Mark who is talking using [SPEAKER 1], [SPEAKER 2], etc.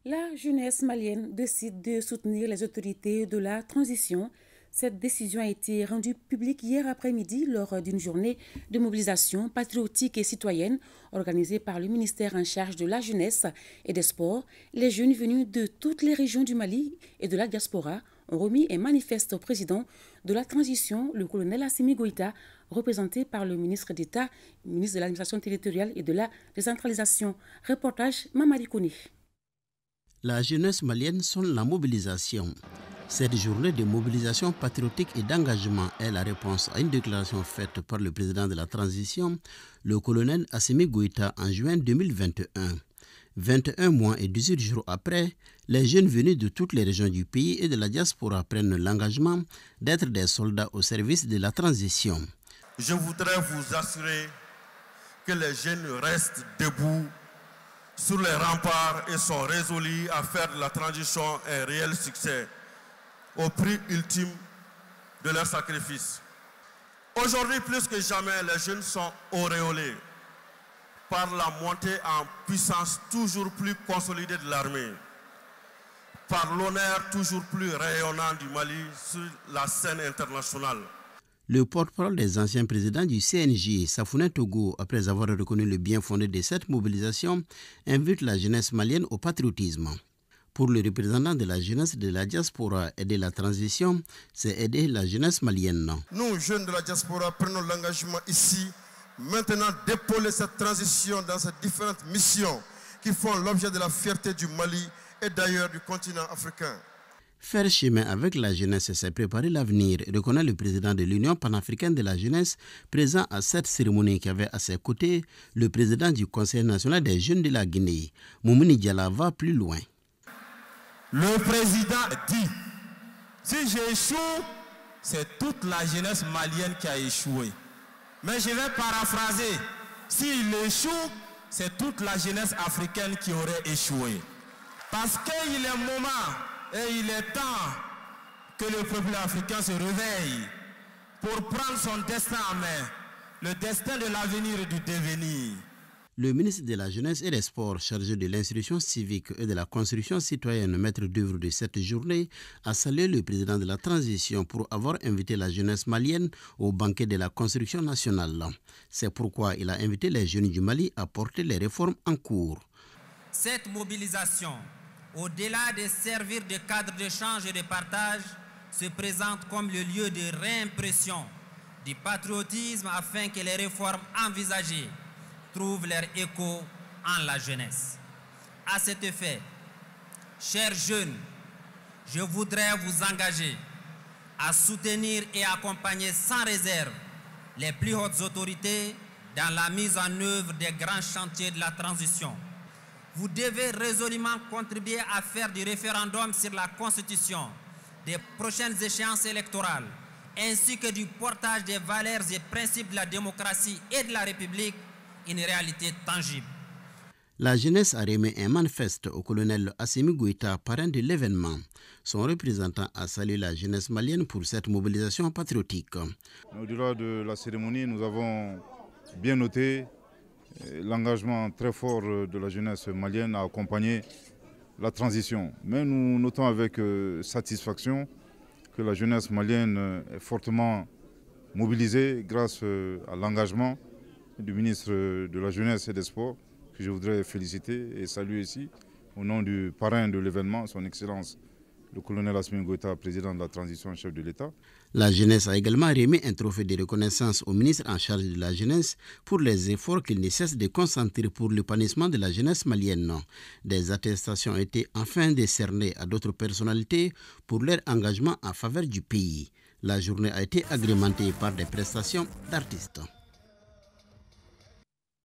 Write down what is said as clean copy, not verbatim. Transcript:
[SPEAKER 1] La jeunesse malienne décide de soutenir les autorités de la transition. Cette décision a été rendue publique hier après-midi lors d'une journée de mobilisation patriotique et citoyenne organisée par le ministère en charge de la jeunesse et des sports. Les jeunes venus de toutes les régions du Mali et de la diaspora ont remis un manifeste au président de la transition, le colonel Assimi Goïta, représenté par le ministre d'État, ministre de l'administration territoriale et de la décentralisation. Reportage Mamadi Kone.
[SPEAKER 2] La jeunesse malienne sonne la mobilisation. Cette journée de mobilisation patriotique et d'engagement est la réponse à une déclaration faite par le président de la transition, le colonel Assimi Goïta, en juin 2021. 21 mois et 18 jours après, les jeunes venus de toutes les régions du pays et de la diaspora prennent l'engagement d'être des soldats au service de la transition.
[SPEAKER 3] Je voudrais vous assurer que les jeunes restent debout sur les remparts et sont résolus à faire de la transition un réel succès au prix ultime de leur sacrifice. Aujourd'hui, plus que jamais, les jeunes sont auréolés par la montée en puissance toujours plus consolidée de l'armée, par l'honneur toujours plus rayonnant du Mali sur la scène internationale.
[SPEAKER 2] Le porte-parole des anciens présidents du CNJ, Safounet Togo, après avoir reconnu le bien fondé de cette mobilisation, invite la jeunesse malienne au patriotisme. Pour le représentant de la jeunesse de la diaspora et de la transition, c'est aider la jeunesse malienne.
[SPEAKER 3] Nous, jeunes de la diaspora, prenons l'engagement ici, maintenant d'épauler cette transition dans ces différentes missions qui font l'objet de la fierté du Mali et d'ailleurs du continent africain.
[SPEAKER 2] Faire chemin avec la jeunesse, c'est préparer l'avenir, reconnaît le président de l'Union panafricaine de la jeunesse, présent à cette cérémonie qui avait à ses côtés le président du Conseil national des jeunes de la Guinée. Moumouni Diala va plus loin.
[SPEAKER 4] Le président dit, si j'échoue, c'est toute la jeunesse malienne qui a échoué. Mais je vais paraphraser, s'il échoue, c'est toute la jeunesse africaine qui aurait échoué. Parce qu'il est moment et il est temps que le peuple africain se réveille pour prendre son destin en main, le destin de l'avenir et du devenir.
[SPEAKER 2] Le ministre de la Jeunesse et des Sports, chargé de l'instruction civique et de la construction citoyenne, maître d'œuvre de cette journée, a salué le président de la transition pour avoir invité la jeunesse malienne au banquet de la construction nationale. C'est pourquoi il a invité les jeunes du Mali à porter les réformes en cours.
[SPEAKER 5] Cette mobilisation, au-delà de servir de cadre d'échange et de partage, se présente comme le lieu de réimpression du patriotisme afin que les réformes envisagées trouvent leur écho en la jeunesse. À cet effet, chers jeunes, je voudrais vous engager à soutenir et accompagner sans réserve les plus hautes autorités dans la mise en œuvre des grands chantiers de la transition. Vous devez résolument contribuer à faire du référendum sur la Constitution, des prochaines échéances électorales, ainsi que du portage des valeurs et principes de la démocratie et de la République une réalité tangible.
[SPEAKER 2] La jeunesse a remis un manifeste au colonel Assimi Goïta, parrain de l'événement. Son représentant a salué la jeunesse malienne pour cette mobilisation patriotique.
[SPEAKER 6] Au-delà de la cérémonie, nous avons bien noté l'engagement très fort de la jeunesse malienne à accompagner la transition. Mais nous notons avec satisfaction que la jeunesse malienne est fortement mobilisée grâce à l'engagement du ministre de la Jeunesse et des Sports, que je voudrais féliciter et saluer ici, au nom du parrain de l'événement, son Excellence, le colonel Assimi Goïta, président de la transition, chef de l'État.
[SPEAKER 2] La jeunesse a également remis un trophée de reconnaissance au ministre en charge de la jeunesse pour les efforts qu'il ne cesse de concentrer pour l'épanouissement de la jeunesse malienne. Des attestations ont été enfin décernées à d'autres personnalités pour leur engagement en faveur du pays. La journée a été agrémentée par des prestations d'artistes.